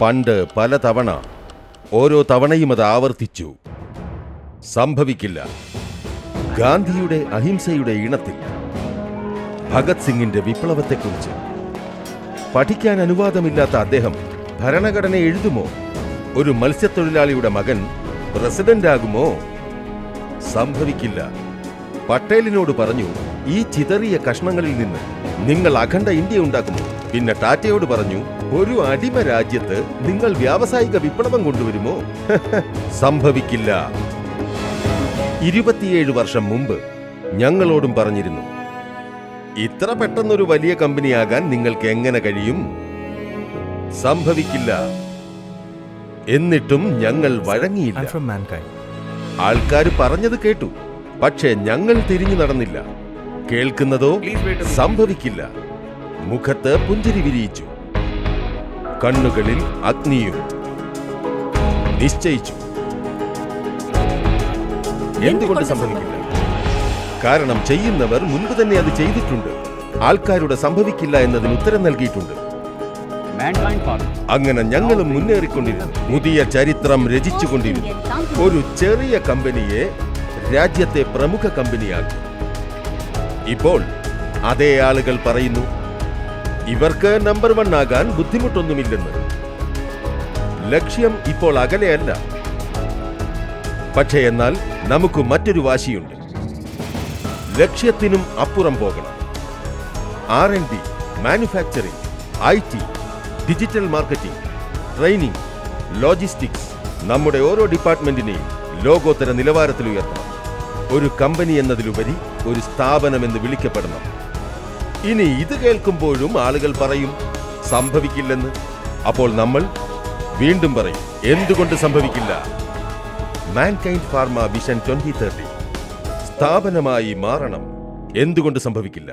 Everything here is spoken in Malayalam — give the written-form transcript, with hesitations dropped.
പണ്ട് പലതവണ ഓരോ തവണയും അത് ആവർത്തിച്ചു. സംഭവിക്കില്ല. ഗാന്ധിയുടെ അഹിംസയുടെ ഈണത്തിൽ ഭഗത് സിംഗിന്റെ വിപ്ലവത്തെക്കുറിച്ച് പഠിക്കാൻ അനുവാദമില്ലാത്ത അദ്ദേഹം ഭരണഘടന എഴുതുമോ? ഒരു മത്സ്യത്തൊഴിലാളിയുടെ മകൻ പ്രസിഡന്റാകുമോ? സംഭവിക്കില്ല. പട്ടേലിനോട് പറഞ്ഞു, ഈ ചിതറിയ കഷ്ണങ്ങളിൽ നിന്ന് നിങ്ങൾ അഖണ്ഡ ഇന്ത്യ ഉണ്ടാക്കുമോ? പിന്നെ ടാറ്റയോട് പറഞ്ഞു, ഒരു അടിമ രാജ്യത്ത് നിങ്ങൾ വ്യാവസായിക വിപ്ലവം കൊണ്ടുവരുമോ? സംഭവിക്കില്ല. 27 വർഷം മുമ്പ് ഞങ്ങളോടും പറഞ്ഞിരുന്നു, ഇത്ര പെട്ടെന്നൊരു വലിയ കമ്പനിയാകാൻ നിങ്ങൾക്ക് എങ്ങനെ കഴിയും? സംഭവിക്കില്ല. എന്നിട്ടും ഞങ്ങൾ വഴങ്ങിയില്ല. ആൾക്കാർ പറഞ്ഞത് കേട്ടു, പക്ഷേ ഞങ്ങൾ തിരിഞ്ഞു നടന്നില്ല. കേൾക്കുന്നതോ സംഭവിക്കില്ല. മുഖത്ത് പുഞ്ചിരി വിരിയിച്ചു, കണ്ണുകളിൽ അഗ്നിയും. നിശ്ചയിച്ചു. എന്തുകൊണ്ട് സംഭവിക്കില്ല? കാരണം ചെയ്യുന്നവർ മുൻപ് തന്നെ അത് ചെയ്തിട്ടുണ്ട്. ആൾക്കാരുടെ സംഭവിക്കില്ല എന്നതിന് ഉത്തരം നൽകിയിട്ടുണ്ട്. അങ്ങനെ ഞങ്ങളും മുന്നേറിക്കൊണ്ടിരുന്നു. പുതിയ ചരിത്രം രചിച്ചുകൊണ്ടിരുന്നു. ഒരു ചെറിയ കമ്പനിയെ രാജ്യത്തെ പ്രമുഖ കമ്പനിയാക്കി. ഇപ്പോൾ അതേ ആളുകൾ പറയുന്നു, ഇവർക്ക് നമ്പർ 1 ആകാൻ ബുദ്ധിമുട്ടൊന്നുമില്ലെന്ന്. ലക്ഷ്യം ഇപ്പോൾ അകലെയല്ല. പക്ഷേ എന്നാൽ നമുക്ക് മറ്റൊരു വാശിയുണ്ട്. ലക്ഷ്യത്തിനും അപ്പുറം പോകണം. R&D, manufacturing, IT, digital marketing, training, logistics, നമ്മുടെ ഓരോ ഡിപ്പാർട്ട്മെന്റിനെയും ലോകോത്തര നിലവാരത്തിൽ ഉയർത്തണം. ഒരു കമ്പനി എന്നതിലുപരി ഒരു സ്ഥാപനമെന്ന് വിളിക്കപ്പെടണം. ഇനി ഇത് കേൾക്കുമ്പോഴും ആളുകൾ പറയും സംഭവിക്കില്ലെന്ന്. അപ്പോൾ നമ്മൾ വീണ്ടും പറയും, എന്തുകൊണ്ട് സംഭവിക്കില്ല? മാൻകൈൻഡ് ഫാർമ വിഷൻ 2030 സ്ഥാപനമായി മാറണം. എന്തുകൊണ്ട് സംഭവിക്കില്ല?